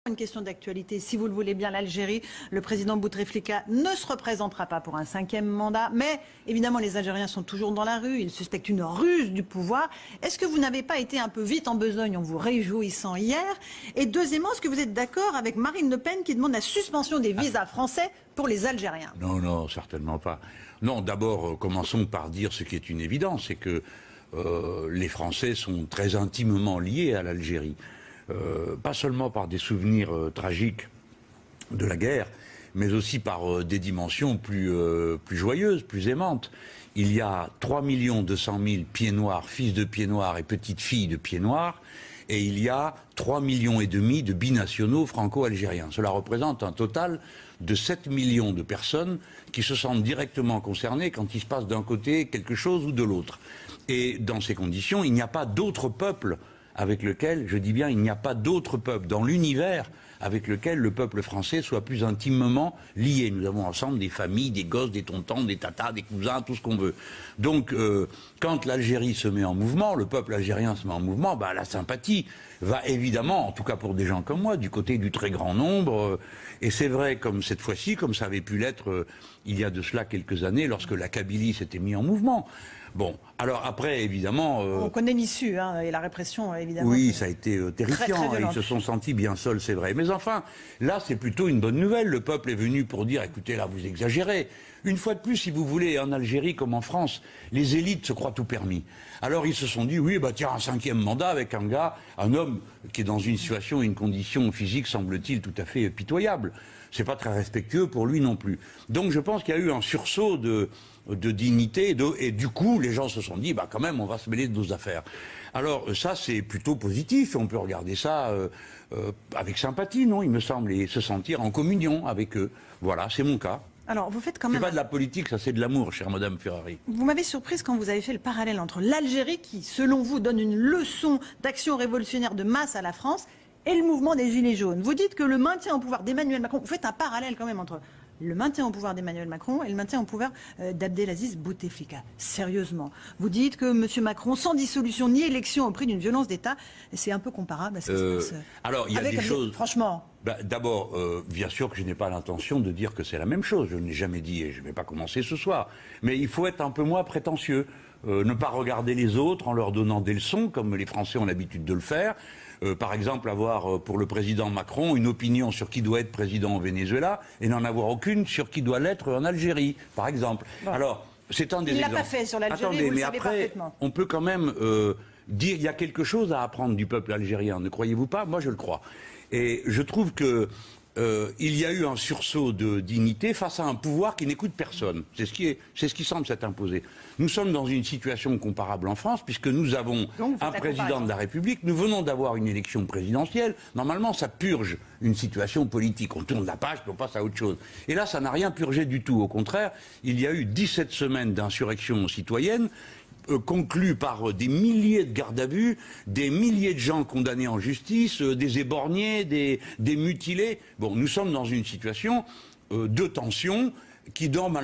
Une question d'actualité, si vous le voulez bien, l'Algérie, le président Bouteflika ne se représentera pas pour un 5e mandat, mais évidemment les Algériens sont toujours dans la rue, ils suspectent une ruse du pouvoir. Est-ce que vous n'avez pas été un peu vite en besogne en vous réjouissant hier? Et deuxièmement, est-ce que vous êtes d'accord avec Marine Le Pen qui demande la suspension des visas français pour les Algériens? Non, non, certainement pas. Non, d'abord, commençons par dire ce qui est une évidence, c'est que les Français sont très intimement liés à l'Algérie. Pas seulement par des souvenirs tragiques de la guerre, mais aussi par des dimensions plus joyeuses, plus aimantes. Il y a 3 200 000 pieds noirs, fils de pieds noirs et petites filles de pieds noirs, et il y a 3,5 millions de binationaux franco-algériens. Cela représente un total de 7 millions de personnes qui se sentent directement concernées quand il se passe d'un côté quelque chose ou de l'autre. Et dans ces conditions, il n'y a pas d'autre peuple avec lequel, je dis bien, il n'y a pas d'autre peuple dans l'univers avec lequel le peuple français soit plus intimement lié. Nous avons ensemble des familles, des gosses, des tontons, des tatas, des cousins, tout ce qu'on veut. Donc, quand l'Algérie se met en mouvement, le peuple algérien se met en mouvement, bah, la sympathie va évidemment, en tout cas pour des gens comme moi, du côté du très grand nombre. Et c'est vrai, comme cette fois-ci, comme ça avait pu l'être il y a de cela quelques années, lorsque la Kabylie s'était mise en mouvement. Bon, alors après, évidemment... On connaît l'issue, hein, et la répression, évidemment. Oui, ça a été terrifiant, très ils se sont sentis bien seuls, c'est vrai. Mais enfin, là, c'est plutôt une bonne nouvelle. Le peuple est venu pour dire, écoutez, là, vous exagérez. Une fois de plus, si vous voulez, en Algérie comme en France, les élites se croient tout permis. Alors ils se sont dit, oui, bah tiens, un 5e mandat avec un gars, un homme qui est dans une situation, une condition physique, semble-t-il, tout à fait pitoyable. C'est pas très respectueux pour lui non plus. Donc je pense qu'il y a eu un sursaut de dignité et du coup les gens se sont dit bah quand même on va se mêler de nos affaires. Alors ça c'est plutôt positif, on peut regarder ça avec sympathie, non, il me semble, et se sentir en communion avec eux. Voilà, c'est mon cas. Alors, vous faites quand même... C'est pas de la politique, ça c'est de l'amour, chère Madame Ferrari. Vous m'avez surprise quand vous avez fait le parallèle entre l'Algérie, qui, selon vous, donne une leçon d'action révolutionnaire de masse à la France, et le mouvement des Gilets jaunes. Vous dites que le maintien au pouvoir d'Emmanuel Macron... Vous faites un parallèle quand même entre le maintien au pouvoir d'Emmanuel Macron et le maintien au pouvoir d'Abdelaziz Bouteflika. Sérieusement. Vous dites que M. Macron, sans dissolution ni élection au prix d'une violence d'État, c'est un peu comparable à ce qui se passe... Alors, il y a des choses... Franchement... Bah, d'abord, bien sûr que je n'ai pas l'intention de dire que c'est la même chose. Je ne l'ai jamais dit et je ne vais pas commencer ce soir. Mais il faut être un peu moins prétentieux. Ne pas regarder les autres en leur donnant des leçons, comme les Français ont l'habitude de le faire. Par exemple, avoir pour le président Macron une opinion sur qui doit être président au Venezuela et n'en avoir aucune sur qui doit l'être en Algérie, par exemple. Bon. Alors, c'est un des exemples. Il ne l'a pas fait sur l'Algérie, attendez, vous le mais savez après, parfaitement. on peut quand même dire qu'il y a quelque chose à apprendre du peuple algérien. Ne croyez-vous pas? Moi, je le crois. Et je trouve que il y a eu un sursaut de dignité face à un pouvoir qui n'écoute personne. C'est ce qui semble s'être imposé. Nous sommes dans une situation comparable en France, puisque nous avons un président de la République. Nous venons d'avoir une élection présidentielle. Normalement, ça purge une situation politique. On tourne la page, puis on passe à autre chose. Et là, ça n'a rien purgé du tout. Au contraire, il y a eu 17 semaines d'insurrection citoyenne, conclu par des milliers de gardes à vue, des milliers de gens condamnés en justice, des éborgnés, des mutilés. Bon, nous sommes dans une situation de tension qui normalement